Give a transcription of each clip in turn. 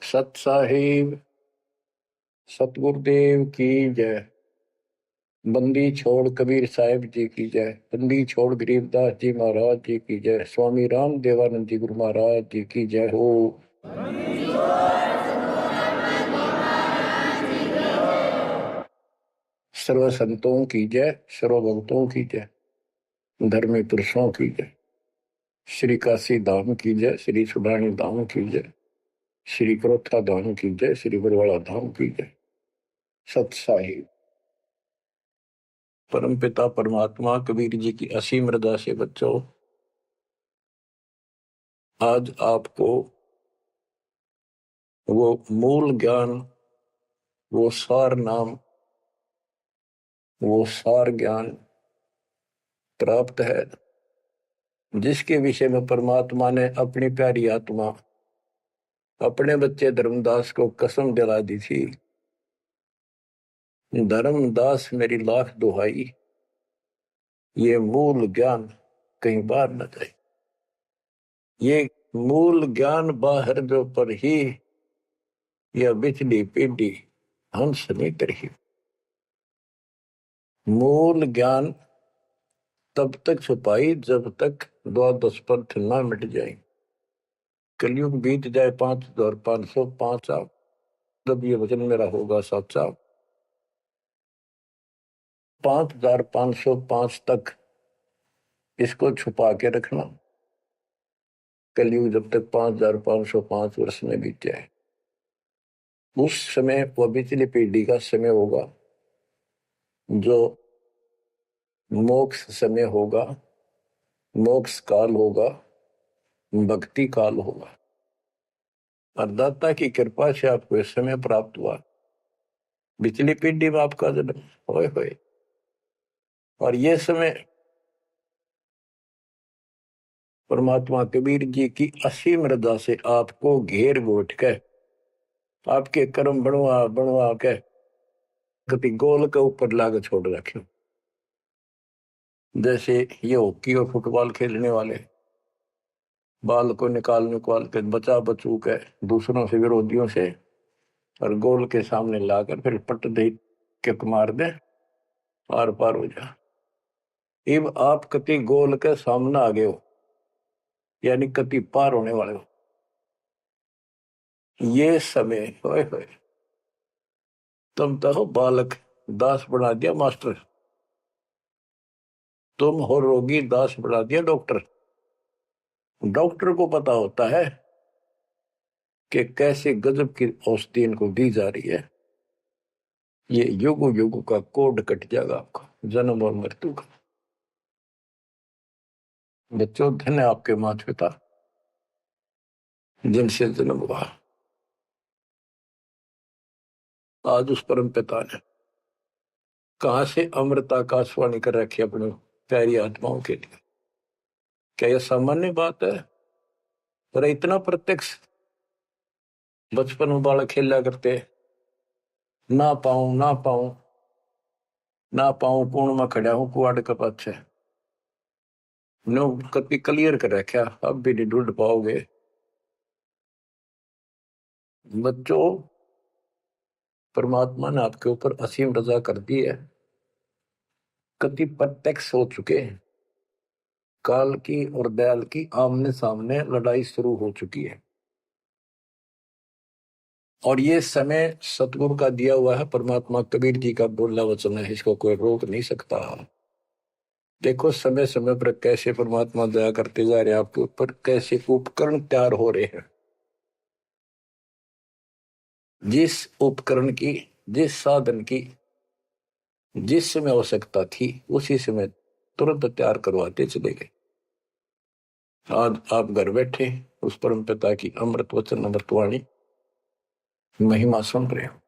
सत साहिब सतगुरुदेव की जय। बंदी छोड़ कबीर साहिब जी की जय। बंदी छोड़ गरीबदास जी महाराज जी की जय। स्वामी राम देवानंद जी गुरु महाराज जी की जय हो। सर्व संतों की जय, सर्व भक्तों की जय, धर्मी पुरुषों की जय। श्री काशी धाम की जय, श्री सुडानी धाम की जय, श्री क्रोथा धाम की जय, श्री बरवाड़ा धाम की जय। सत साहिब परमपिता परमात्मा कबीर जी की असीम रजा से बच्चों, आज आपको वो मूल ज्ञान, वो सार नाम, वो सार ज्ञान प्राप्त है, जिसके विषय में परमात्मा ने अपनी प्यारी आत्मा अपने बच्चे धर्मदास को कसम दिला दी थी। धर्मदास मेरी लाख दुहाई, ये मूल ज्ञान कहीं बाहर न जाए। ये मूल ज्ञान बाहर जो पर ही यह बिचली पीढ़ी हंस नहीं करी। मूल ज्ञान तब तक छुपाई जब तक द्वादश पंथ न मिट जाए। कलयुग बीत जाए 5505 साल, जब ये वचन मेरा होगा साचा। 5505 तक इसको छुपा के रखना। कलयुग जब तक 5505 वर्ष में बीत जाए, उस समय वह पिछली पीढ़ी का समय होगा जो मोक्ष समय होगा, मोक्ष काल होगा, भक्ति काल होगा। और दाता की कृपा से आपको इस समय प्राप्त हुआ। पिछली पीढ़ी में आपका जन्म होए और ये समय परमात्मा कबीर जी की असीम रजा से आपको घेर घोट के आपके कर्म बनवा बनवा के कभी गोल के ऊपर लाके छोड़ रखे। जैसे ये हॉकी और फुटबॉल खेलने वाले बाल को निकाल के बचा बचू के दूसरों से, विरोधियों से, और गोल के सामने लाकर फिर पट दे किक मार दे, आर पार हो जा। अब आप कति गोल के सामने आ गए हो, यानी कति पार होने वाले हो। ये समय होए तुम तो हो बालक, दास बना दिया मास्टर। तुम हो रोगी, दास बना दिया डॉक्टर। डॉक्टर को पता होता है कि कैसे गजब की औषधि इनको दी जा रही है। ये युग युग का कोड कट जाएगा आपका, जन्म और मृत्यु का। बच्चों, धन्य आपके माता पिता जिनसे जन्म हुआ। आज उस परम पिता ने कहां से अमृत आकाशवाणी कर रखी अपनी प्यारी आत्माओं के लिए। क्या यह सामान्य बात है? पर इतना प्रत्यक्ष बचपन में बालक खेला करते, ना पाऊं ना पाऊं ना पाऊं, पूर्ण में खड़ा हूं कुआड़ के पाछे। नो कभी क्लियर कर रखा, अब भी नहीं ढूंढ पाओगे। बच्चों, परमात्मा ने आपके ऊपर असीम रजा कर दी है। कति प्रत्यक्ष हो चुके हैं। काल की और दयाल की आमने सामने लड़ाई शुरू हो चुकी है। और ये समय सतगुरु का दिया हुआ है, परमात्मा कबीर जी का बोला वचन है, इसको कोई रोक नहीं सकता। देखो समय समय पर कैसे परमात्मा दया करते जा रहे हैं आपके ऊपर, कैसे उपकरण तैयार हो रहे हैं। जिस उपकरण की, जिस साधन की जिस समय आवश्यकता थी, उसी समय तुरंत तैयार करवाते चले गए। आज आप घर बैठे उस परम पिता की अमृत वचन अमृतवाणी महिमा सुन रहे हो।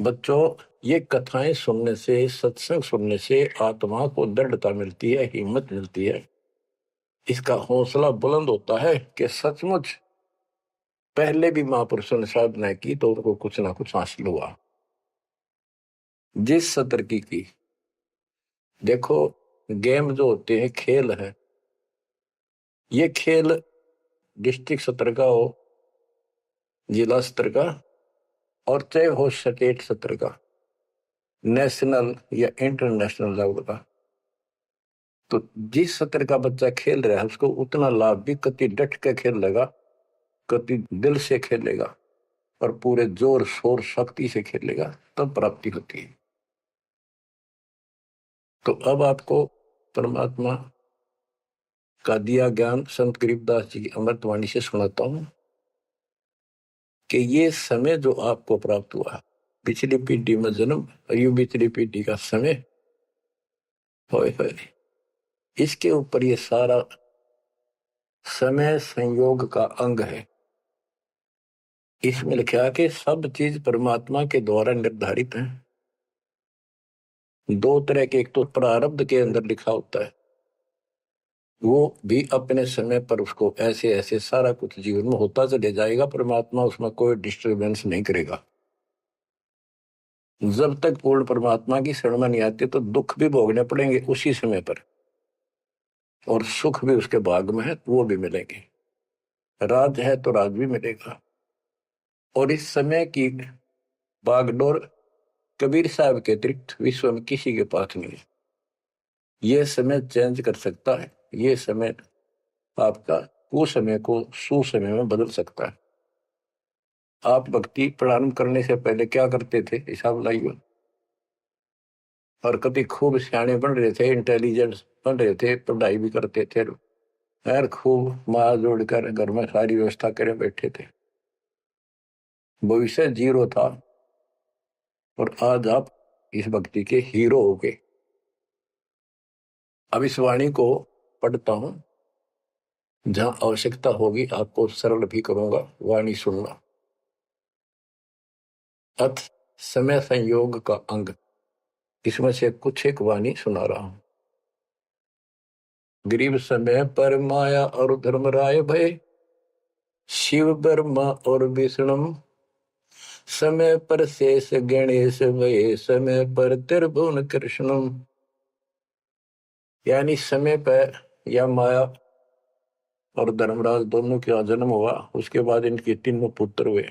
बच्चों, ये कथाएं सुनने से, सत्संग सुनने से आत्मा को दृढ़ता मिलती है, हिम्मत मिलती है। इसका हौसला बुलंद होता है कि सचमुच पहले भी महापुरुषों ने साधना की तो उनको कुछ ना कुछ हासिल हुआ। जिस सतर की देखो, गेम जो होते हैं, खेल है, ये खेल डिस्ट्रिक्ट स्तर का हो, जिला स्तर का, और चाहे हो स्टेट स्तर का, नेशनल या इंटरनेशनल लेवल का, तो जिस स्तर का बच्चा खेल रहा है उसको उतना लाभ भी कति डट के खेलेगा, कति दिल से खेलेगा और पूरे जोर शोर शक्ति से खेलेगा, तब प्राप्ति होती है। तो अब आपको परमात्मा का दिया ज्ञान संत गरीबदास जी की अमृतवाणी से सुनाता हूं कि ये समय जो आपको प्राप्त हुआ, पिछली पीढ़ी में जन्म और यू पिछली पीढ़ी का समय, होए होए, इसके ऊपर ये सारा समय संयोग का अंग है। इसमें लिखा कि सब चीज परमात्मा के द्वारा निर्धारित है। दो तरह के, एक तो प्रारब्ध के अंदर लिखा होता है, वो भी अपने समय पर उसको ऐसे ऐसे सारा कुछ जीवन में होता चले जाएगा, परमात्मा उसमें कोई डिस्टर्बेंस नहीं करेगा। जब तक पूर्ण परमात्मा की शरण में नहीं आते तो दुख भी भोगने पड़ेंगे उसी समय पर, और सुख भी उसके भाग में है तो वो भी मिलेंगे। राज है तो राज भी मिलेगा। और इस समय की बागडोर कबीर साहब के अतिरिक्त विश्व में किसी के पास नहीं है। ये समय चेंज कर सकता है, ये समय आपका कुसमय को सुसमय में बदल सकता है। आप भक्ति प्रारंभ करने से पहले क्या करते थे, हिसाब लाइए। और कभी खूब सियाने बन रहे थे, इंटेलिजेंस बन रहे थे, पढ़ाई भी करते थे, यार खूब माँ जोड़कर घर में सारी व्यवस्था करे बैठे थे, भविष्य जीरो था। और आज आप इस भक्ति के हीरो हो गए। अब इस वाणी को पढ़ता हूं, जहां आवश्यकता होगी आपको सरल भी करूंगा वाणी सुनना। अथ समय संयोग का अंग, इसमें से कुछ एक वाणी सुना रहा हूं। गरीब समय पर माया और धर्मराय भय, शिव ब्रह्मा और विष्णु, समय पर शेष गणेश भय, समय पर त्रिभुवन कृष्ण। यानी समय पर या माया और धर्मराज दोनों का जन्म हुआ, उसके बाद इनके तीनों पुत्र हुए,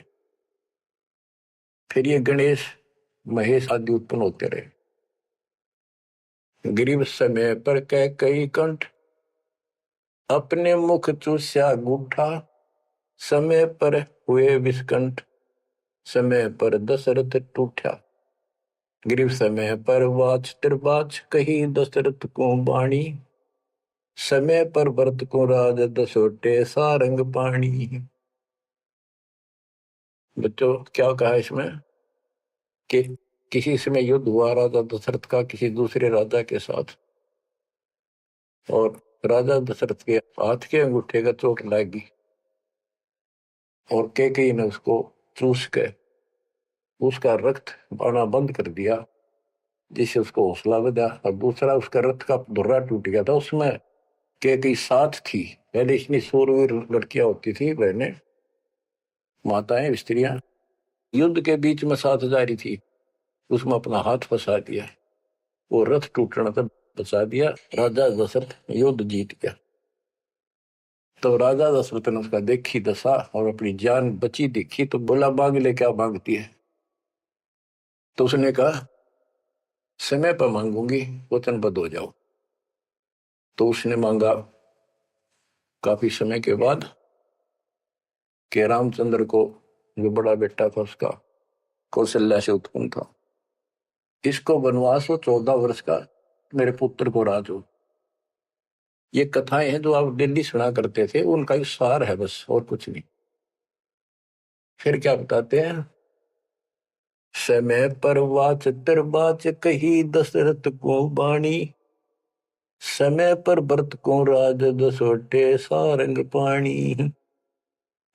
फिर ये गणेश महेश आदि उत्पन्न होते रहे। गरीब समय पर कह कई कंठ, अपने मुख चूस्या गूठा, समय पर हुए विस्कंठ, समय पर दशरथ टूठा। गरीब समय पर वाच त्रिबाच, कही दशरथ को बाणी, समय पर भरत को राज दसोटे सारंग पाणी। बच्चों क्या कहा इसमें कि किसी समय युद्ध हुआ राजा दशरथ का किसी दूसरे राजा के साथ, और राजा दशरथ के हाथ के अंगूठे का चोट लगी और कैकेयी ने उसको चूस के उसका रक्त आना बंद कर दिया, जिससे उसको हौसला बढ़ा। और दूसरा उसका रथ का धुर्रा टूट गया था, उसमें कैकेयी साथ थी। पहले इतनी शूरवीर लड़कियां होती थी, बहनें, माताएं, स्त्रियां, युद्ध के बीच में साथ जा रही थी, उसमें अपना हाथ फंसा दिया, वो रथ टूटने तक बचा दिया, राजा दशरथ युद्ध जीत गया। तो राजा दशरथ ने उसका देखी दशा और अपनी जान बची देखी, तो बोला मांग ले, क्या मांगती है। तो उसने कहा समय पर मांगूंगी, वचनबद्ध हो जाओ। तो उसने मांगा काफी समय के बाद कि रामचंद्र को, जो बड़ा बेटा था उसका, कौशल्या से उत्पन्न था, इसको वनवास हो 14 वर्ष का, मेरे पुत्र को राज हो। ये कथाएं हैं जो आप दिल्ली सुना करते थे, उनका एक सार है बस, और कुछ नहीं। फिर क्या बताते हैं, समय पर वाच त्रिबाच, कही दशरथ को बाणी, समय पर भरत को राज दसोटे सारंग पाणी।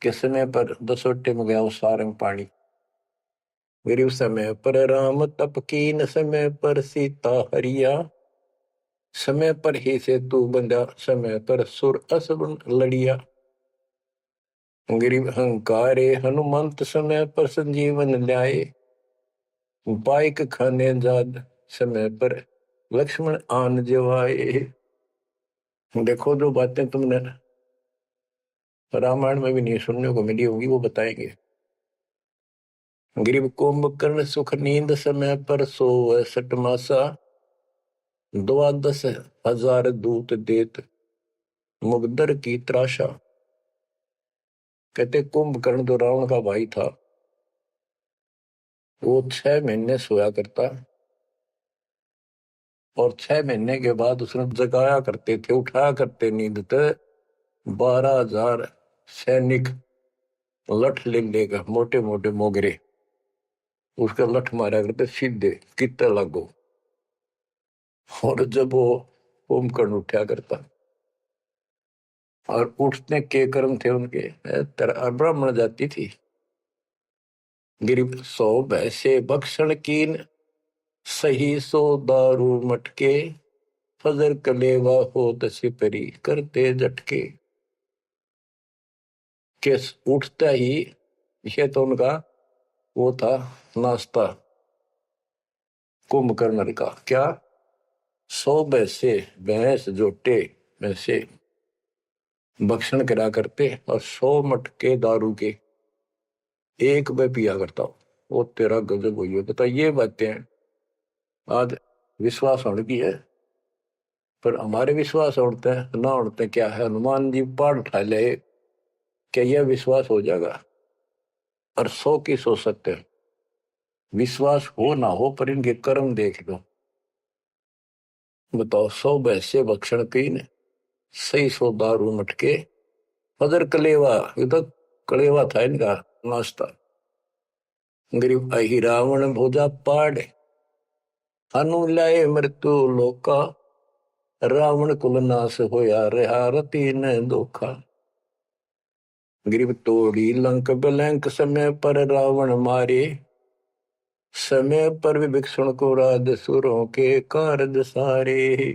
के समय पर दसोटे में गया वो सारंग पाणी। गरीब समय पर राम तप कीन, समय पर सीता हरिया, समय पर ही से तू बंधा, समय पर सुर असुर लड़िया। गरीब अहंकारे हनुमंत, समय पर संजीवन ल्याए, बाइक खाने जाद, समय पर लक्ष्मण आन जवाए। देखो जो बातें तुमने रामायण में भी नहीं सुनने को मिली होगी, वो बताएंगे। ग्रीव कुंभकर्ण सुख नींद समय पर सोवै सठ मासा, 12,000 दूत देत मुगदर की त्रासा। कहते कुंभकर्ण जो रावण का भाई था, वो 6 महीने सोया करता, और 6 महीने के बाद उसने जगाया करते थे, उठाया करते नींद थे 12,000 सैनिक लठ ले लेकर, मोटे मोटे मोगरे, उसका लठ मारा करते सीधे कितने लागो। और जब वो कुंभकर्ण उठा करता, और उठने के कर्म थे उनके, ब्राह्मण जाति थी। गिरिप सो भैसे भक्षण कीन, सही सो दारू मटके, फजर कलेवा हो सिपरी करते झटके। के उठता ही, ये तो उनका वो था नाश्ता कुंभकर्ण का। क्या? 100 भैंसे, भैंस जोटे भैंसे भक्षण करा करते, और 100 मटके दारू के एक में पिया करता हूं। वो तेरा गजब हुई है। बता, ये बातें आज विश्वास होने की है, पर हमारे विश्वास उड़ते हैं ना उड़ते क्या है। हनुमान जी पहाड़ उठा ले, क्या यह विश्वास हो जाएगा? और 100 की सो सकते हैं, विश्वास हो ना हो, पर इनके कर्म देख लो। बताओ, 100 भैंसे भक्षण कीन, सही 100 दारू मटके, फजर कलेवा, ये तो कलेवा था इनका नाश्ता। गरीब अहि रावण भोजा पाड़, हनु लाए मृत्यु लोका, रावण कुल नाश होया रहा रति न धोखा। गरीब तोड़ी लंक बिलंक, समय पर रावण मारे, समय पर विभीषण को राज सुरों के कारज सारे।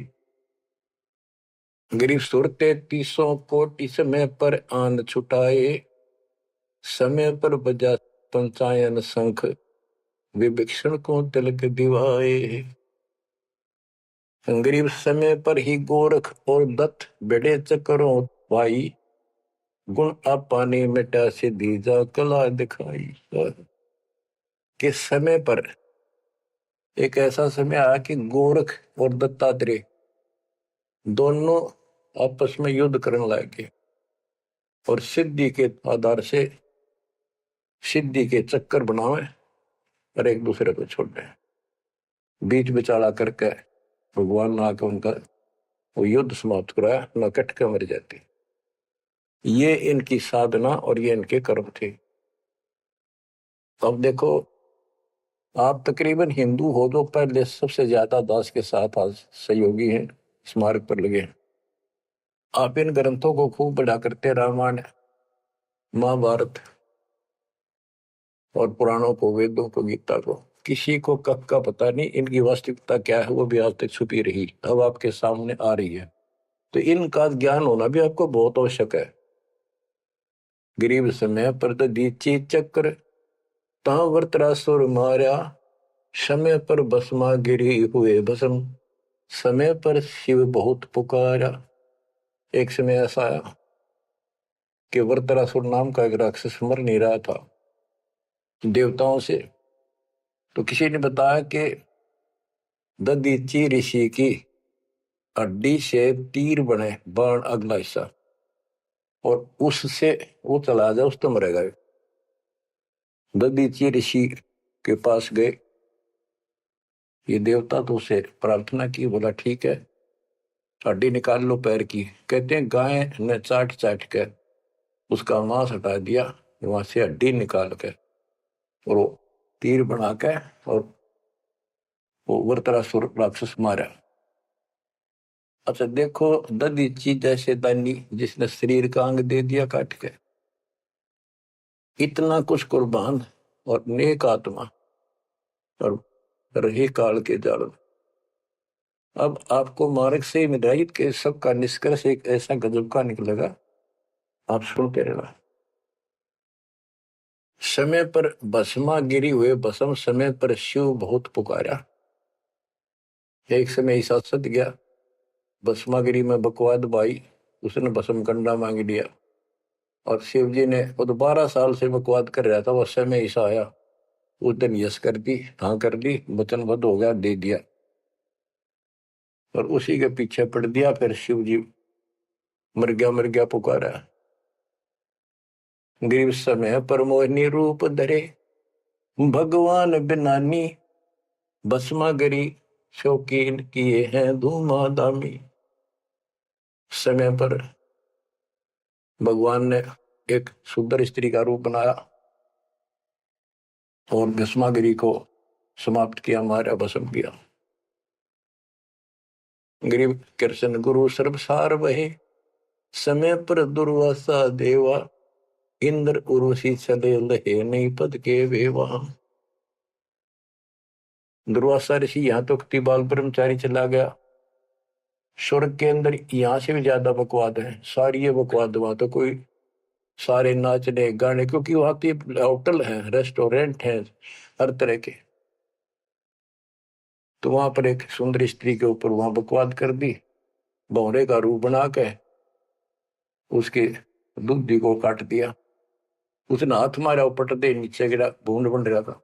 गरीब सुर 33 कोटि, समय पर आन छुटाए, समय पर बजा पंचायन शंख, विभीषण को तिलक दिवाए। गरीब समय पर ही गोरख और दत्त बड़े चक्रों पाई, गुण आपाने मिटा से दीजा कला दिखाई। कि समय पर एक ऐसा समय आया कि गोरख और दत्तात्रेय दोनों आपस में युद्ध करने लगे, और सिद्धि के आधार से सिद्धि के चक्कर बनावे और एक दूसरे को छोड़े। बीच बिचारा करके भगवान ने आकर उनका वो युद्ध समाप्त कराया, न कट के मर जाती। ये इनकी साधना और ये इनके कर्म थे। अब देखो, आप तकरीबन हिंदू हो जो पहले सबसे ज्यादा दास के साथ आज सहयोगी हैं, स्मारक पर लगे हैं। आप इन ग्रंथों को खूब पढ़ा करते, रामायण, महाभारत और पुराणों को, वेदों को, गीता को। किसी को कब का पता नहीं, इनकी वास्तविकता क्या है वो भी आज तक छुपी रही, अब आपके सामने आ रही है। तो इनका ज्ञान होना भी आपको बहुत आवश्यक है। गरीब समय पर दीची चक्र, ता वृत्रासुर मारा, समय पर भस्मा गिरी हुए भस्म, समय पर शिव बहुत पुकारा। एक समय ऐसा आया कि वृत्रासुर नाम का एक राक्षस मर नहीं रहा था देवताओं से, तो किसी ने बताया कि ददीची ऋषि की हड्डी से तीर बने बाण अगला हिस्सा, और उससे वो चला जाए उस तो मरेगा। ददीची ऋषि के पास गए, ये देवता तो उसे प्रार्थना की, बोला ठीक है हड्डी निकाल लो पैर की। कहते हैं गाय ने चाट चाट कर उसका मांस हटा दिया, वहां से हड्डी निकाल कर और वो तीर बना के और वो वृत्रासुर राक्षस मारा। अच्छा देखो, ददीची जैसे दानी जिसने शरीर का अंग दे दिया काट के, इतना कुछ कुर्बान और नेक आत्मा और रही काल के जाल। अब आपको मार्ग से मिलाइत के सबका निष्कर्ष एक ऐसा गजब का निकलेगा, आप सुनते रहना। समय पर भस्मा गिरी हुए भस्म, समय पर शिव बहुत पुकारा। एक समय ऐसा सत गया, भस्मागिरी में बकवाद भाई, उसने भस्म कंडा मांग लिया, और शिव जी ने वो तो 12 साल से बकवाद कर रहा था, वो समय ऐसा आया, उस दिन यस कर दी, हाँ कर दी, वचनबद्ध हो गया, दे दिया, और उसी के पीछे पड़ दिया। फिर शिव जी मर गया पुकारा। ग्रीव समय पर मोहिनी रूप धरे, भगवान बिनानी, भस्मागरी शौकीन किए हैं धूमाधामी। समय पर भगवान ने एक सुंदर स्त्री का रूप बनाया और भस्मागिरी को समाप्त किया, मारा, भस्म किया। गरीब कृष्ण गुरु सर्वसार वहे, समय पर दुर्वासा देवा, इंद्र उर्वशी चले लहे, नहीं पद के वेवा। दुर्वासा ऋषि यहाँ तो बाल ब्रह्मचारी चला गया, स्वर्ग के अंदर यहाँ से भी ज्यादा बकवाद है, सारी ये बकवाद वहां तो कोई सारे नाचने गाने, क्योंकि वहां पे होटल है, रेस्टोरेंट है, हर तरह के। तो वहां पर एक सुंदर स्त्री के ऊपर वहां बकवाद कर दी, भौरे का रूप बना के उसके दूधी को काट दिया, उसने हाथ मारा, उपट दे नीचे गिरा, भूड बन रहा था।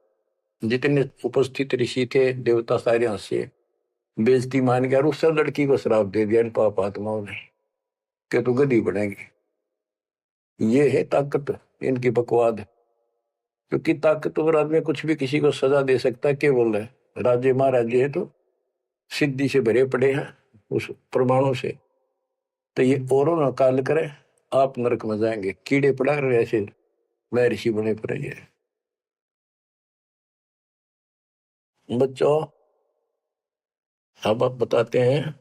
जितने उपस्थित ऋषि थे देवता सारे हंसे, बेइज्जती मान गया, और उस लड़की को श्राप दे दिया इन पाप आत्माओं ने कि तू गधी बनेगी। ये है ताकत इनकी बकवाद, क्योंकि ताकतवर आदमी कुछ भी किसी को सजा दे सकता है, केवल है राजे महाराजे है तो सिद्धि से भरे पड़े हैं उस प्रमाणों से। तो ये औरों ना काल करे, आप नरक में जाएंगे, कीड़े पड़ा रहे ऐसे मैं ऋषि बने पर ये। बच्चों अब आप बताते हैं,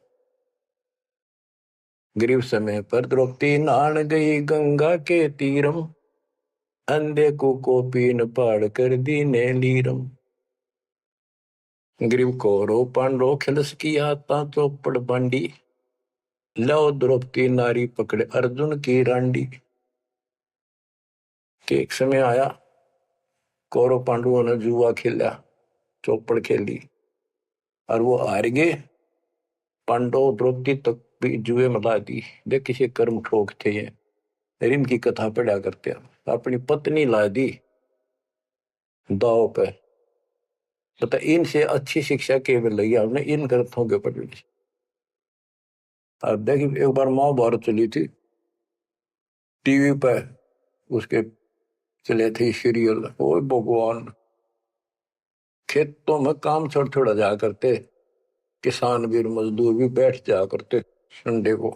ग्रीव समय पर द्रौपदी नहान गई गंगा के तीरम, अंधे को पीन पाड़ कर दीने लीरम। ग्रीव कौरव पांडव खिलस की आता चौपड़ बांडी, लो द्रौपदी नारी पकड़े अर्जुन की रांडी। के एक समय आया, कौरव पांडवों ने जुआ खेला, चौपड़ खेली, और वो हार गए। पांडव द्रौपदी तक भी जुए में ला दी, देख किसी कर्म ठोक थे ये, इनकी कथा पढ़ा करते हैं। अपनी पत्नी ला दी दाव पे, पता इनसे अच्छी शिक्षा केवल लगी हमने इन ग्रंथों के ऊपर। अब देखिए एक बार महाभारत चली थी टीवी पे, उसके चले थे सीरियल, ओ भगवान, खेतों में काम छोड़ छोड़ा जा करते, किसान भी मजदूर भी बैठ जा करते संडे को,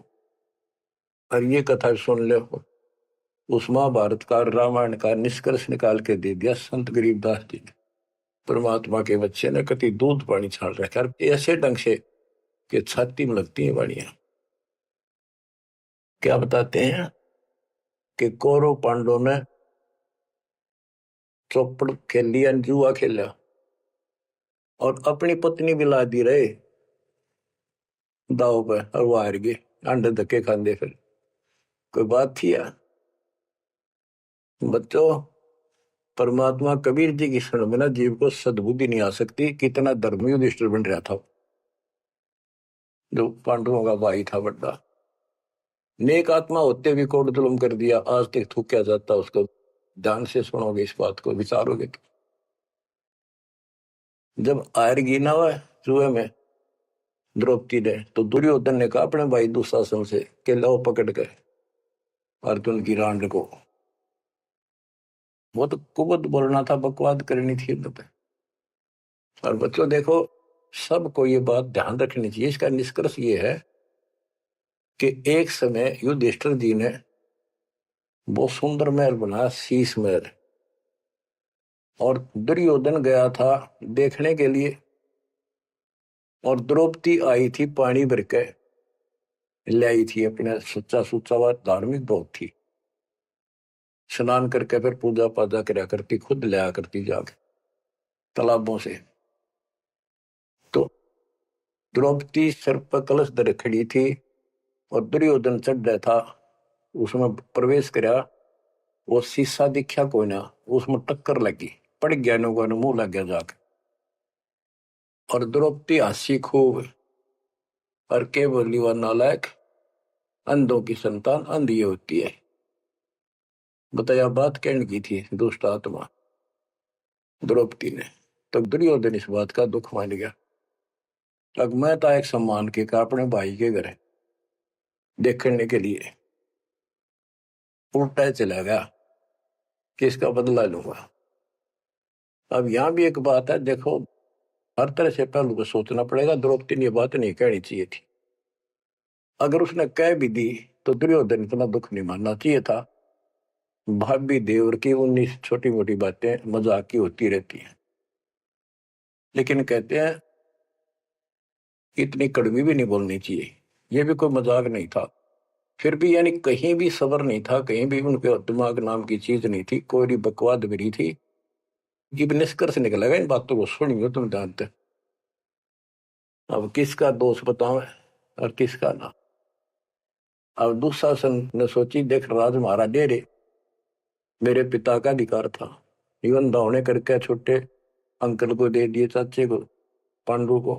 और ये कथा सुन ले। उस महाभारत का रामायण का निष्कर्ष निकाल के दे दिया संत गरीबदास जी ने। परमात्मा के बच्चे ने कति दूध पानी छाल रखा ऐसे ढंग से कि छाती में लगती है वाणियां। क्या बताते हैं कि कौरव पांडव ने चौपड़ खेल लिया, जुआ खेला, और अपनी पत्नी भी ला दी रहे दाव पे, और वो हार गए, अंडे धक्के खाते। फिर कोई बात थी यार बच्चों, परमात्मा कबीर जी की शरण में ना जीव को सद्बुद्धि नहीं आ सकती। कितना धर्मी युधिष्ठिर बन रहा था, जो पांडवों का भाई था बड़ा, नेक आत्मा होते भी कोट जुल्म कर दिया, आज तक थूका जाता उसको। ध्यान से सुनोगे इस बात को, विचारोगे तो। जब आयरगी ना हुआ जुए में द्रौपदी ने, तो दुर्योधन ने कहा अपने भाई दुशासन से कि लो पकड़ के अर्जुन की रांड को। वो तो कुबत बोलना था, बकवाद करनी थी पे। और बच्चों देखो, सबको ये बात ध्यान रखनी चाहिए। इसका निष्कर्ष ये है कि एक समय युधिष्ठिर जी ने बहुत सुंदर महल बनाया, शीश महल, और दुर्योधन गया था देखने के लिए, और द्रौपदी आई थी पानी भर के ले आई थी, अपने सच्चा सुच्चा हुआ धार्मिक बहुत थी, स्नान करके फिर पूजा पाजा कराया करती, खुद ले आया करती जाके तालाबों से। तो द्रौपदी सिर पर कलश धर खड़ी थी, और दुर्योधन चढ़ रहा था, उसमें प्रवेश कराया, वो शीशा दिखा कोई ना, उसमें टक्कर लगी, पड़ गया, नुआ मुंह लग गया जाके। और द्रौपदी हंसी खूब, और के बोली वह नालायक, अंधों की संतान अंधी होती है। बताया बात कहने की थी दुष्ट आत्मा द्रौपदी ने। तो दुर्योधन इस बात का दुख मान गया। अब मैं था एक सम्मान के का अपने भाई के घर देखने के लिए उल्टा चला गया कि इसका बदला लूंगा। अब यहां भी एक बात है, देखो हर तरह से पहलू को सोचना पड़ेगा। द्रौपदी ने ये बात नहीं कहनी चाहिए थी। अगर उसने कह भी दी तो दुर्योधन इतना दुख नहीं मानना चाहिए था। भाभी देवर की 19 छोटी मोटी बातें मजाक की होती रहती हैं, लेकिन कहते हैं इतनी कड़वी भी नहीं बोलनी चाहिए। ये भी कोई मजाक नहीं था। फिर भी यानी कहीं भी सबर नहीं था, कहीं भी उनके दिमाग नाम की चीज नहीं थी, कोई बकवाद भी नहीं थी। ये भी निष्कर्ष निकलेगा इन बातों को सुनियो तुम जानते। अब किसका दोष बताओ और किसका ना। अब दुशासन ने सोची, देख राज हमारा डेरे मेरे पिता का अधिकार था, जीवन दावने करके छोटे अंकल को दे दिए, चाचे को पांडु को।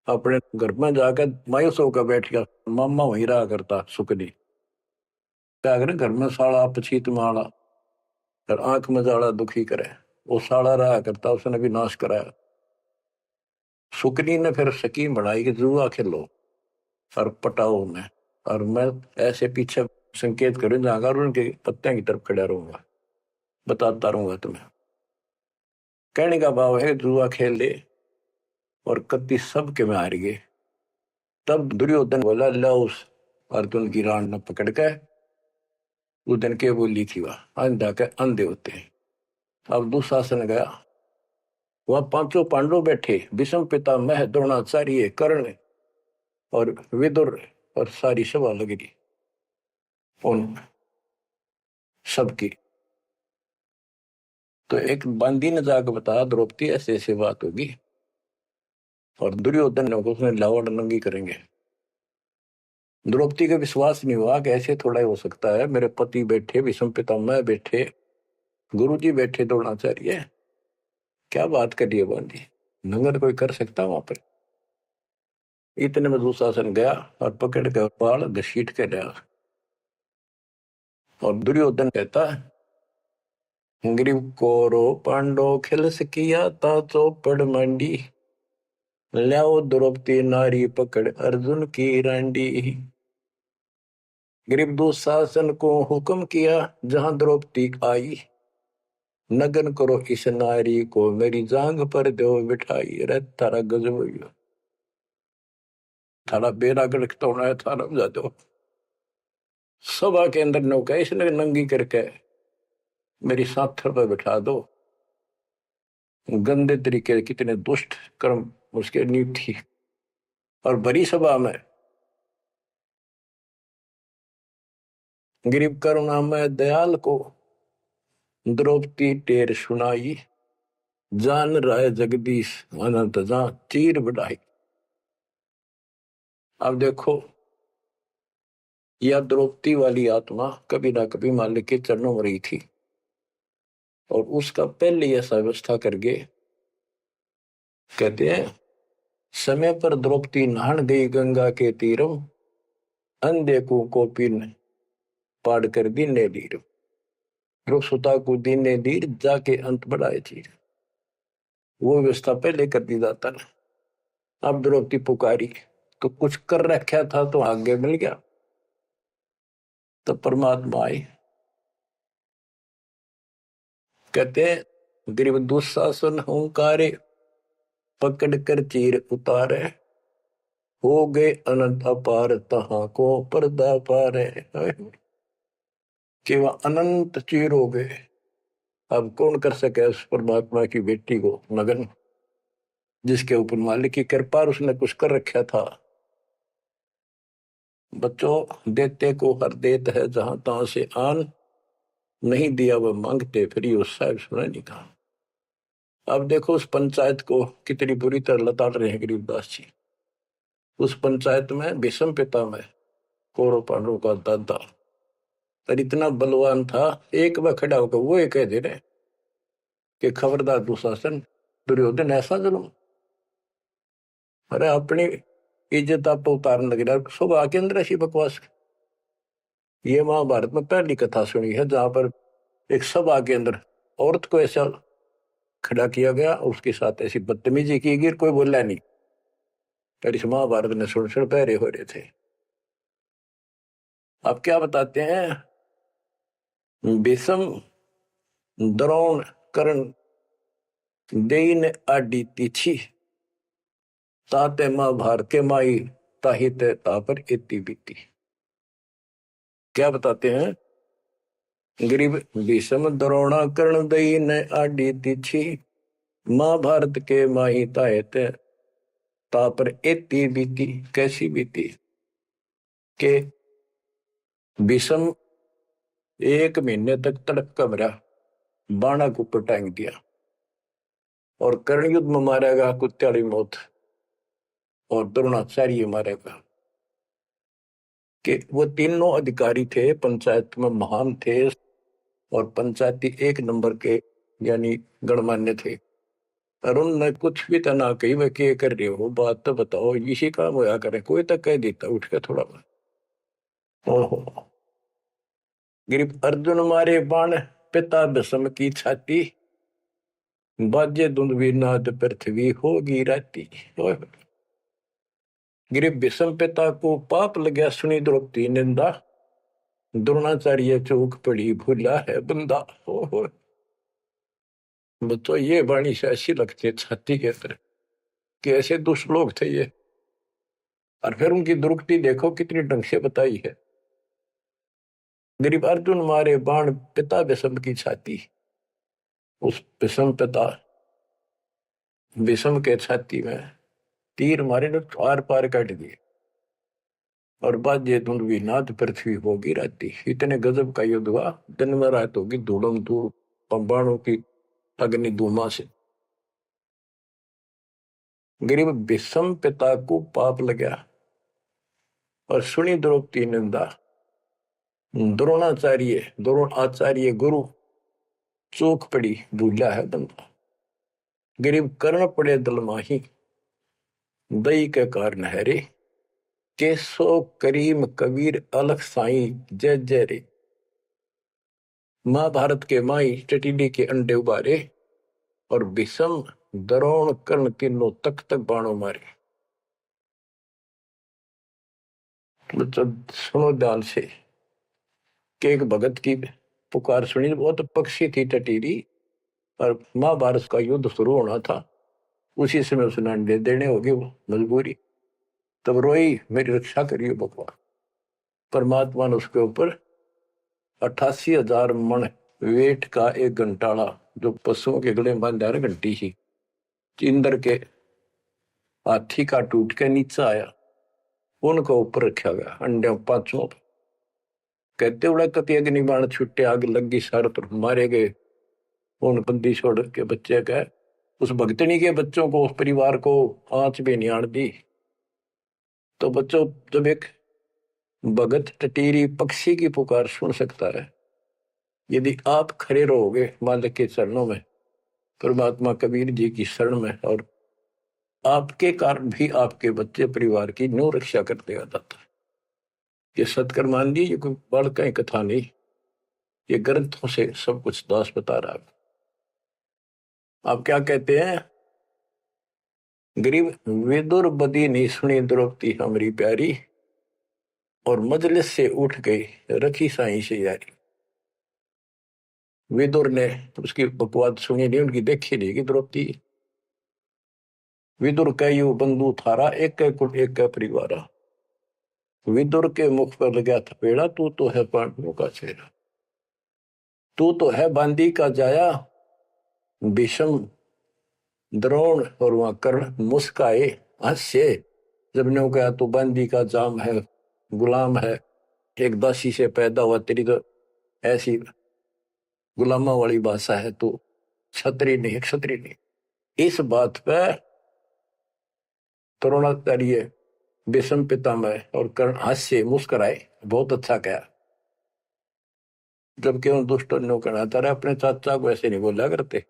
अपने घर में जाकर मायूस होकर बैठ गया। मामा वहीं रहा करता सुकनी। क्या करे घर में साड़ा पछीत माड़ा और आंख में जाड़ा दुखी करे, वो साड़ा रहा करता, उसने भी नाश कराया। सुकनी ने फिर स्कीम बढ़ाई कि जुआ खेलो और पटाओ में, और मैं ऐसे पीछे संकेत करूं जाऊंगा और उनके पत्तियों की तरफ खड़ा रहूंगा, बताता रहूंगा तुम्हें। कहने का भाव है जुआ खेल ले और कत्ती सबके में हार गए। तब दुर्योधन बोला, ला उस अर्जुन की रान न पकड़ के। उस दिन के बोली थी वह अंधा के अंधे होते हैं। अब दुशासन गया, वह पांचों पांडव बैठे, भीष्म पितामह द्रोणाचार्य कर्ण और विदुर, और सारी सभा लग गई उन सबकी। तो एक बंदी ने जाकर बताया द्रौपदी ऐसे ऐसी बात होगी, और दुर्योधन ने उसने लावड़ नंगी करेंगे। द्रौपदी का विश्वास नहीं हुआ कि ऐसे थोड़ा ही हो सकता है। मेरे पति बैठे, भीष्म पितामह बैठे, गुरुजी बैठे, द्रोणाचार्य, क्या बात कर रही है बंदी, नंगर कोई कर सकता वहां पर। इतने में दुशासन गया और पकड़ के बाल घसीट के लिया। और दुर्योधन कहता है, ग्रीव कोरो पांडो खिलस किया ता चौपड़ मंडी, ल्याओ द्रौपदी नारी पकड़ अर्जुन की रांडी। ग्रीव दुशासन को हुक्म किया जहां द्रौपदी आई, नगन करो इस नारी को मेरी जांग पर दो बिठाई। अरे थारा गजब हो गया, थारा बेरा गड़क तो होना है, थारा बजा दो। सभा के अंदर नौका इसने नंगी करके मेरी साथर पर बिठा दो। गंदे तरीके, कितने दुष्ट कर्म उसके नींव थी। और बड़ी सभा में गरीब करुणा में दयाल को द्रौपदी टेर सुनाई, जान राय जगदीश अनंत जा चीर बढ़ाई। अब देखो, यह द्रौपदी वाली आत्मा कभी ना कभी मालिक के चरणों में रही थी, और उसका पहले ऐसा व्यवस्था करके कहते हैं, समय पर द्रौपदी नहान गई गंगा के तीरम, अंधे को कोपिन पाड़ कर दीने लीर। सुता को दीने लीर जाके अंत बढ़ाए चीर। वो व्यवस्था पहले कर दी जाता ना। अब द्रौपदी पुकारी तो कुछ कर रखा था तो आगे मिल गया। तो परमात्मा आए, कहते हैं गरीब दुशासन हुंकारे, पकड़ कर चीर उतारे, हो गए अनंत अपार तहां को पर्दा पारे। कि वह अनंत चीर हो गए। अब कौन कर सके उस परमात्मा की बेटी को नगन, जिसके ऊपर मालिक की कृपा उसने कुछ कर रखा था। बच्चों, देते को हर देत है जहां तहां से आन, नहीं दिया वह मांगते फिर उस साहब सुना नहीं कहा। अब देखो उस पंचायत को कितनी बुरी तरह लताड़ रहे हैं गरीबदास जी। उस पंचायत में भीष्म पितामह कौरव पांडवों का दादा और इतना बलवान था, एक बार खड़ा होकर वो ये कह दे रहे कि खबरदार दुशासन, दुर्योधन ऐसा जुल्म। अरे अपनी इज्जत आप उतारने लग रहा, सुबह के अंदर ऐसी बकवास। ये महाभारत में पहली कथा सुनी है जहां पर एक सभा के अंदर औरत को ऐसा खड़ा किया गया, उसके साथ ऐसी बदतमीजी की गई, कोई बोला नहीं। पहले से महाभारत ने सुन पहरे हो रहे थे। अब क्या बताते हैं, भीष्म द्रोण कर्ण देइन आडी तीछी ताते महाभारत के माई ताहित तापर इति बीती। क्या बताते हैं, गरीब भीष्म द्रोण कर्ण देइन आडी तीछी महाभारत के माई ताहित तापर इति बीती। कैसी बीती के भीष्म 1 महीने तक तड़प का मरा, बाणा को पटांग दिया, और कर्ण युद्ध में मारेगा कुत्याली मौत, और द्रोणाचार्य मारेगा। कि वो तीनों अधिकारी थे, पंचायत में महान थे, और पंचायती 1 नंबर के यानी गणमान्य थे। और उनने कुछ भी तो ना कही, वह क्या कर रहे हो, बात तो बताओ, इसी काम होया करे, कोई तक कह देता उठ के थोड़ा। ओहो, गिरिप अर्जुन मारे बाण पिता भीष्म की छाती, बाजे दुंदवी नाद पृथ्वी होगी राती। गिरिप भीष्म पिता को पाप लगा, सुनी द्रौपदी निंदा, द्रोणाचार्य चौक पड़ी भूला है बंदा। ओहो, तो ये वाणी से ऐसी लगती है छाती के तरह कि ऐसे दुष्ट लोग थे ये। और फिर उनकी दुर्गति देखो कितनी ढंग से बताई है। गरीब अर्जुन मारे बाण पिता भीष्म की छाती, उस भीष्म पिता भीष्म के छाती में तीर मारे ने आर पार काट दिए, और बाजे धुंधवी नाद पृथ्वी होगी राती। इतने गजब का युद्ध हुआ, दिन में रात होगी धूलम धूल, पंबाणों की अग्नि धूमा से। गरीब भीष्म पिता को पाप लगा, और सुनी द्रौपदी निंदा, द्रोणाचार्य गुरु चौक पड़ी भूला है बंदा। गरीब कर्ण पड़े दल माही, दई के कारण है रे, केसो करीम कबीर अलख साई जय जय रे। महाभारत के माई टिटिली के अंडे उबारे, और भीष्म द्रोण कर्ण तीनों तक तक बाणों मारे। बच्चों सुनो ध्यान से कि एक भगत की पुकार सुनी, बहुत पक्षी थी टटीरी, और महाभारत का युद्ध शुरू होना था, उसी समय उसने अंडे देने होगी वो मजबूरी। तब रोई, मेरी रक्षा करिए भगवान। परमात्मा ने उसके ऊपर 88,000 मन वेट का एक घंटाड़ा, जो पशुओं के गले में बांधा घंटी ही, इंद्र के हाथी का टूट के नीचे आया, उनको ऊपर रखा गया अंडे 5 कहते उड़ा कति अग्नि बाण छुट्टे, आग लगी, सारे तरफ मारे गए। उन बंदी छोड़ के बच्चे का, उस भक्तनी के बच्चों को, उस परिवार को आंच भी नहीं आन दी। तो बच्चों, जब एक भगत टटीरी पक्षी की पुकार सुन सकता है, यदि आप खड़े रहोगे मालिक के चरणों में, परमात्मा कबीर जी की शरण में, और आपके कारण भी आपके बच्चे परिवार की न्यू रक्षा कर देगा दाता। ये सत्कर्मान जी, ये कोई बड़ कहीं कथा नहीं, ये ग्रंथों से सब कुछ दास बता रहा है। आप क्या कहते हैं, गरीब विदुर बदी नहीं सुनी द्रौपदी हमारी प्यारी, और मजलिस से उठ गई रखी साई से यारी। विदुर ने उसकी बकवाद सुनी नहीं, उनकी देखी नहीं कि द्रौपदी। विदुर कहो बंधु थारा, एक कुल एक परिवारा। विदुर के मुख पर लगा थपेड़ा, तू तो है पांडवों का चेहरा, तू तो है बांदी का जाया। भीष्म द्रोण और वहां कर्ण मुस्काए हास्य, जब ने कहा तू बांदी का जाम है, गुलाम है, एक दासी से पैदा हुआ, तेरी तो ऐसी गुलामा वाली भाषा है, तो क्षत्रिय नहीं, क्षत्रिय नहीं। इस बात पर द्रोणाचार्य भीष्म पितामह और कर्ण हास्य मुस्कुराए, बहुत अच्छा कहा। जबकि उन दुष्टों ने कहना था अपने चाचा को ऐसे नहीं बोला करते।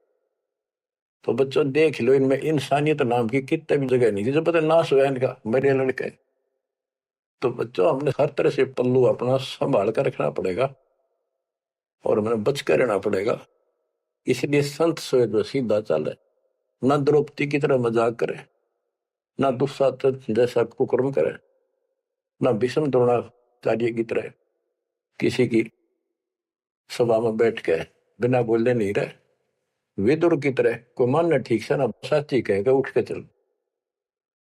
तो बच्चों देख लो, इनमें इंसानियत नाम की कितने भी जगह नहीं थी, जो पता नाश हुआ इनका, मेरे लड़के तो बच्चों हमने हर तरह से पल्लू अपना संभाल कर रखना पड़ेगा और हमें बच कर रहना पड़ेगा। इसलिए संत सोए जो सीधा चले, ना द्रौपदी की तरह मजाक करे, ना दुस्साहस जैसा कुकर्म करे, ना भीष्म द्रोणाचार्य की तरह किसी की सभा में बैठ के बिना बोले नहीं रहे। विदुर की तरह कोई मानना ठीक से ना साची कहेगा उठ के चल।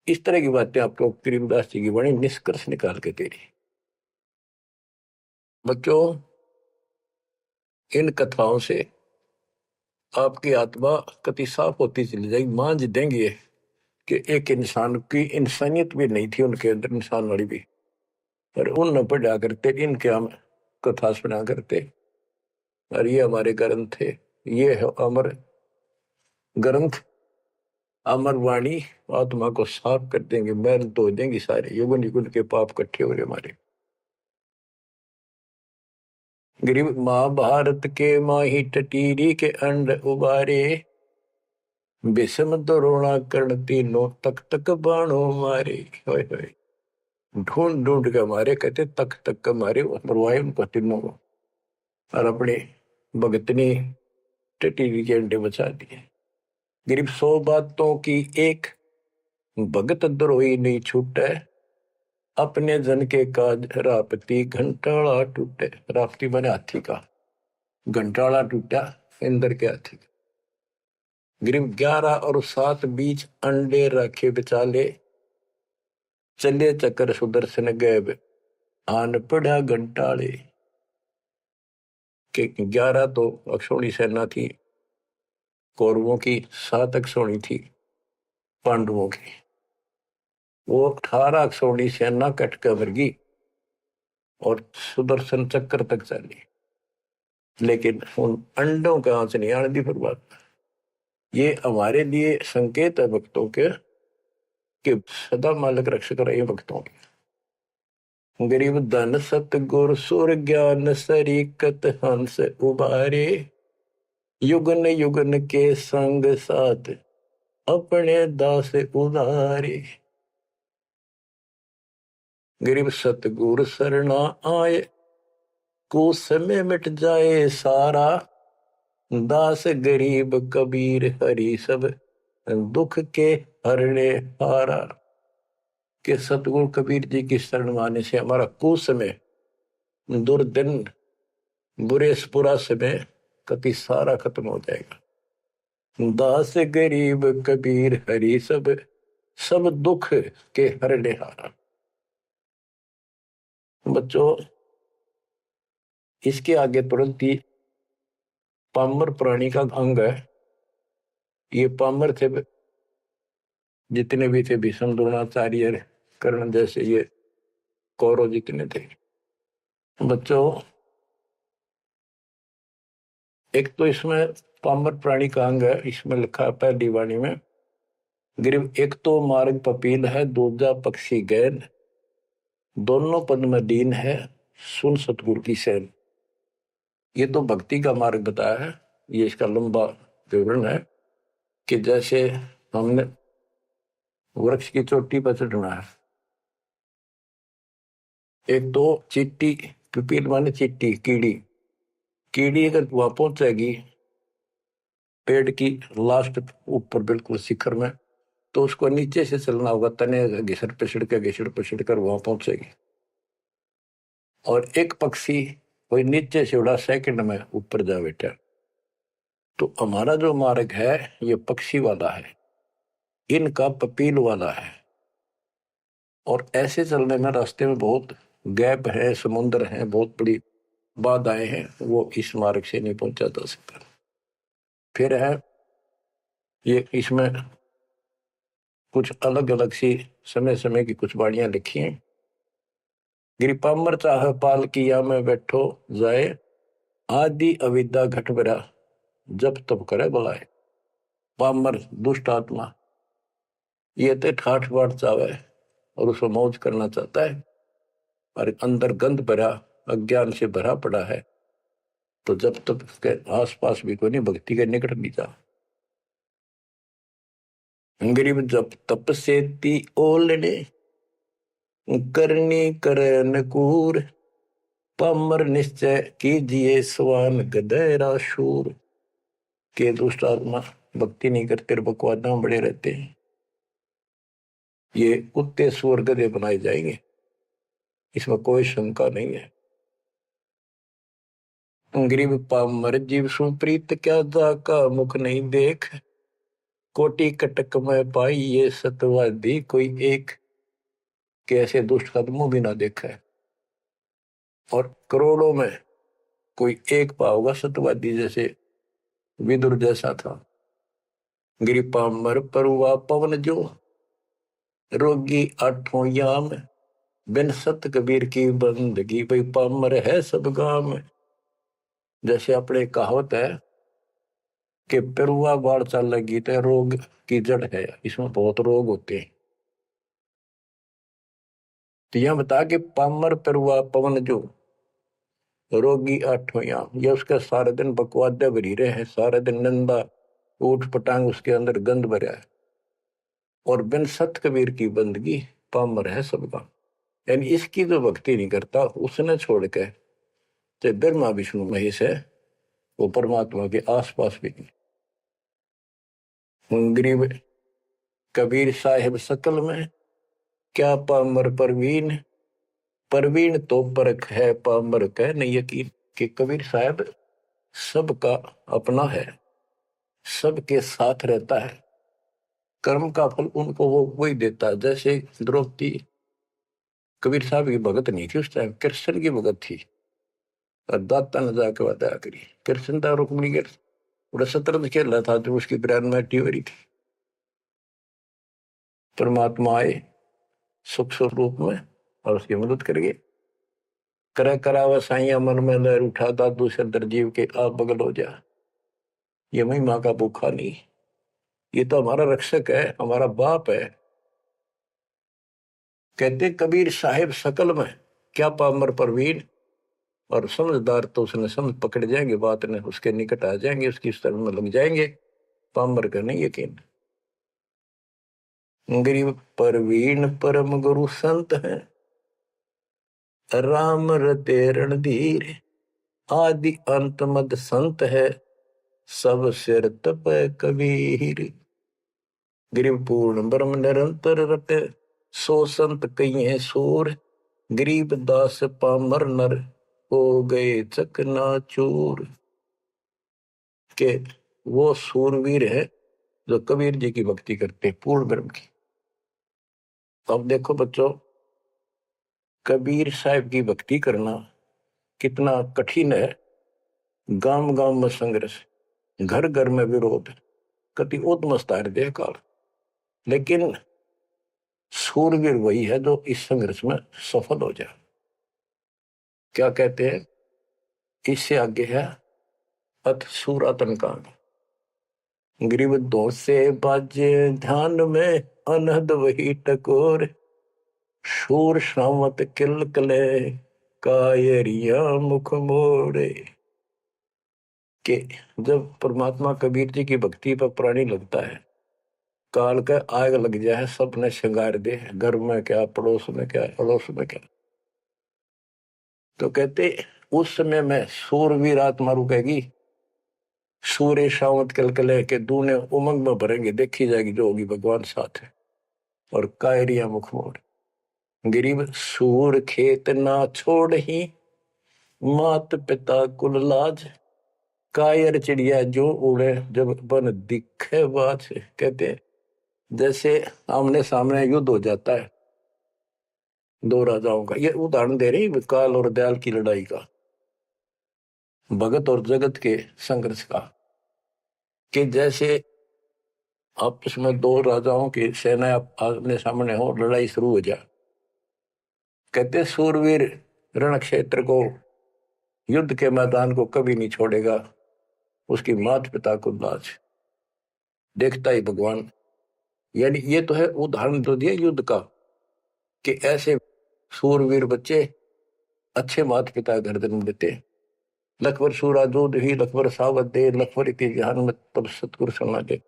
इस तरह की बातें आपको गरीबदास जी की बड़ी निष्कर्ष निकाल के दे रही। बच्चों इन कथाओं से आपकी आत्मा कति साफ होती चली जाएगी। मान देंगे कि एक इंसान की इंसानियत भी नहीं थी उनके अंदर, इंसान वाली भी, पर उन न पढ़ा करते, इनके हम कथा सुना करते। और ये हमारे ग्रंथ थे, ये है अमर ग्रंथ, अमर वाणी आत्मा को साफ कर देंगे, मैल धो देंगे सारे युगन युगन के पाप इकट्ठे हो रहे हमारे। गरीब महाभारत के माही टटीरी के अंड उबारे, विषम द्रोणा कर्ण तीनों तक तक बाणों मारे। होय होय, ढूंढ ढूंढ के मारे, कहते तक तक मारे, मरवाए उनको तीनों को, और अपने भगतनी टटीरी के अंडे बचा दिए। गरीब 100 बातों की एक, भगत द्रोही नहीं छूटे, अपने जन के काज रापती घंटाला टूटे। रापती बने हाथी का, घंटाला टूटा इंद्र के हाथी का। गरीब 11 और 7 बीच अंडे रखे बिचाले, चले चक्कर सुदर्शन गए आन पड़ा घंटाले। के 11 तो अक्षौणी सेना थी कौरवों की, 7 अक्षौणी थी पांडवों की। वो 18 अक्षौणी सेना कट कर वर्गी और सुदर्शन चक्कर तक चली, लेकिन उन अंडों का आंच नहीं आने दी फिर बात। ये हमारे लिए संकेत है भक्तों के कि सदा मालिक रक्षक रहे भक्तों के। गरीब धन सत गुर सुर ज्ञान सरीकत हंस उबारे, युगन युगन के संग साथ अपने दास उदारे। गरीब सतगुर सरना आए, को समय मिट जाए सारा, दास गरीब कबीर हरि सब दुख के हरने हारा। के सतगुरु कबीर जी की शरण आने से हमारा कुछ समय, दुर्दिन, बुरे बुरा समय कति सारा खत्म हो जाएगा। दास गरीब कबीर हरि सब सब दुख के हरने हारा। बच्चों इसके आगे तुरंत ही पामर प्राणी का अंग है। ये पामर थे जितने भी थे, भीष्म द्रोणाचार्य कर्ण जैसे ये कौरव जितने थे। बच्चों एक तो इसमें पामर प्राणी का अंग है, इसमें लिखा है पहली वाणी में, गरीब एक तो मार्ग पपील है, दूजा पक्षी गैन, दोनों पद में दीन है, सुन सतगुरु की सैन। ये तो भक्ति का मार्ग बताया है। ये इसका लंबा विवरण है कि जैसे हमने वृक्ष की चोटी पर चढ़ना है, एक तो चीटी, पिपील माने चीटी, कीड़ी, कीड़ी अगर वहां पहुंचेगी पेड़ की लास्ट ऊपर बिल्कुल शिखर में, तो उसको नीचे से चलना होगा, तने घिसड़ पिसड़ कर वहां पहुंचेगी। और एक पक्षी कोई नीचे से उड़ा सेकंड में ऊपर जा बैठा। तो हमारा जो मार्ग है ये पक्षी वाला है, इनका पपील वाला है। और ऐसे चलने में रास्ते में बहुत गैप है, समुद्र है, बहुत बड़ी बाधाएं हैं, वो इस मार्ग से नहीं पहुंचा जा सकता। फिर है ये, इसमें कुछ अलग अलग सी समय समय की कुछ वाणियां लिखी हैं। गिरिपामर चाह पाल किया में बैठो जाए, आदि अविद्या घट बरा जब तब करे बुलाए। पामर दुष्ट आत्मा ये तो ठाठ बाट चावे और उसको मौज करना चाहता है, और अंदर गंध भरा अज्ञान से भरा पड़ा है, तो जब तक उसके आसपास भी कोई नहीं, भक्ति के निकट नहीं जा। गरीब जब तप से ती ओलने, करनी करे नकूर, पामर निश्चय कीजिए स्वान गधेरा शूर। के दुष्ट आत्मा भक्ति नहीं करते, बकवादा बड़े रहते हैं, ये कुत्ते सुअर गधे बनाए जाएंगे, इसमें कोई शंका नहीं है। गरीब पामर जीव सुप्रीत, क्या जाका मुख नहीं देख, कोटि कटक में पाई ये सतवादी कोई एक। कैसे दुष्ट का मुंह भी ना देखा है, और करोड़ों में कोई एक पाओगा सतवादी जैसे विदुर जैसा था। गिरी पामर परुआ पवन जो, रोगी आठों याम, बिन सत कबीर की बंदगी, भाई पामर है सब गाम। जैसे अपने कहावत है कि पेरुआ बाढ़ चल लगी तो रोग की जड़ है, इसमें बहुत रोग होते हैं। तो यह बता कि पामर पेरुआ पवन जो, रोगी आठों याम, ये उसका सारे दिन बकवादे भरी रहे हैं, सारे दिन नंदा ऊट पटांग उसके अंदर गंद भरा है। और बिन सत कबीर की बंदगी, पामर है सबका। यानी इसकी जो भक्ति नहीं करता उसने छोड़ के, चाहे ब्रह्मा विष्णु महेश है, वो परमात्मा के आसपास भी नहीं। गरीब कबीर साहिब सकल में, क्या पामर परवीन, परवीन तो परख है पामर कह नहीं यकीन। कि कबीर साहब सबका अपना है, सबके साथ रहता है, कर्म का फल उनको वो वही देता है। जैसे द्रौपदी कबीर साहब की भगत नहीं थी, उस टाइम कृष्ण की भगत थी, और दाता ने जाके बताया करी कृष्ण था रुक्मिणी के पूरा शतरंज खेल रहा था, जो उसकी ब्रांड में टिवरी थी। परमात्मा आए सुख स्वरूप में और उसकी मदद करिए। करे करावा साइया मन में लहर उठा, दादू से दरजीव के आप बगल हो जा। ये महिमा का भूखा नहीं, ये तो हमारा रक्षक है, हमारा बाप है। कहते कबीर साहिब सकल में, क्या पामर परवीन, और समझदार तो उसने समझ पकड़ जाएंगे, बात ने उसके निकट आ जाएंगे, उसकी शरण में लग जाएंगे। पामर का नहीं यकीन। गरीब परवीन परम गुरु संत है, राम रते रणधीर, आदि अंत मद संत है, सब सिर तप कबीर। गरीब पूर्ण ब्रह्म निरंतर रटे, सो संत कई है सूर, गरीब दास पामर नर, हो गए चकनाचूर। के वो सूरवीर है जो कबीर जी की भक्ति करते पूर्ण ब्रह्म की। अब देखो बच्चों, कबीर साहब की भक्ति करना कितना कठिन है। गांव गांव में संघर्ष, घर घर में विरोध, कति उद्मस्तार दे काल, लेकिन सूरवीर वही है जो इस संघर्ष में सफल हो जाए। क्या कहते हैं, इससे आगे है अथ सूरातन कांड। गरीब दो से बाजे ध्यान में, अनहद वही टकोर, शूर श्रावत किल कले, कायरिया मुख मोड़े। कि जब परमात्मा कबीर जी की भक्ति पर प्राणी लगता है, काल का आग लग जाए, सबने श्रृंगार दे, घर में क्या, पड़ोस में क्या, अड़ोस में क्या। तो कहते उस समय में सूरवीर आत्मा रुकेगी, सूर्य शावत कलकले के दूने उमंग में भरेंगे, देखी जाएगी जो होगी भगवान साथ है। और कायरिया मुख मोड़, गरीब सूर खेत ना छोड़ ही, मात पिता कुल लाज, कायर चिड़िया जो उड़े जब बन दिखे बाज। कहते जैसे आमने सामने युद्ध हो जाता है दो राजाओं का, ये उदाहरण दे रही काल और दयाल की लड़ाई का, भगत और जगत के संघर्ष का। कि जैसे आपस में दो राजाओं की सेना आमने सामने हो, लड़ाई शुरू हो जाए, कहते सूरवीर रण क्षेत्र को, युद्ध के मैदान को कभी नहीं छोड़ेगा, उसकी माता पिता को लाज, देखता ही भगवान। यानी ये तो है उदाहरण तो दिया युद्ध का, कि ऐसे सूरवीर बच्चे अच्छे माता पिता घर जन्म देते। लखवर सूरा दूध ही लखवर सावत दे, लखवर इति ज्ञान में तब सतगुरु सुना दे।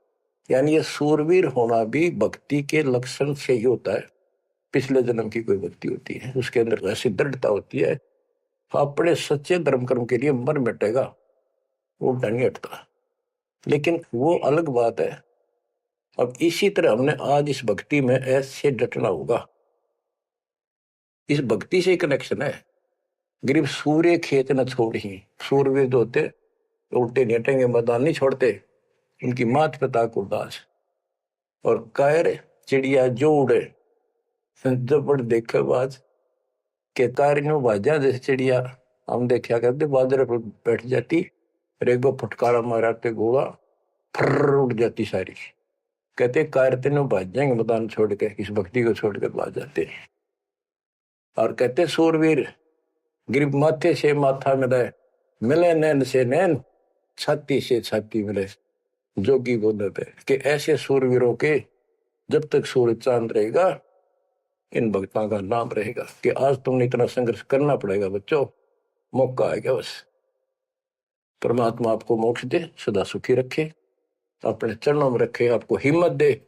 यानी ये सूरवीर होना भी भक्ति के लक्षण से ही होता है। पिछले जन्म की कोई भक्ति होती है, उसके अंदर ऐसी दृढ़ता होती है, अपने सच्चे धर्म कर्म के लिए मर मिटेगा, वो नहीं हटता। लेकिन वो अलग बात है। अब इसी तरह हमने आज इस भक्ति में ऐसे डटना होगा। इस भक्ति से कनेक्शन है। गरीब सूर्य खेत न छोड़ ही, सूर्यवीर जो होते उल्टे नहीं हटेंगे, मैदान नहीं छोड़ते, उनकी मात पिता को दास। और कायर चिड़िया जो उड़े, जब देखे बाज के कायर नो बाजा, जैसे चिड़िया हम देखा करते बाजरे पर बैठ जाती, एक बार फटकारा माराते गोला फर्र उड़ जाती सारी। कहते कायर तीनों भाज जाएंगे मैदान छोड़ के, इस भक्ति को छोड़कर भाज जाते। और कहते सूरवीर गिर माथे से माथा मिले, मिले नैन से नैन, छाती से छाती मिले। जोगी बोलते थे कि ऐसे सूरवीरों के जब तक सूरज चांद रहेगा, इन भक्तों का नाम रहेगा। कि आज तुमने इतना संघर्ष करना पड़ेगा बच्चों, मौका आएगा बस। परमात्मा आपको मोक्ष दे, सदा सुखी रखे, अपने चरणों में रखे, आपको हिम्मत दे,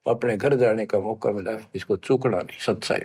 अपने घर जाने का मौका मिला, इसको चूकना नहीं। सत्साई।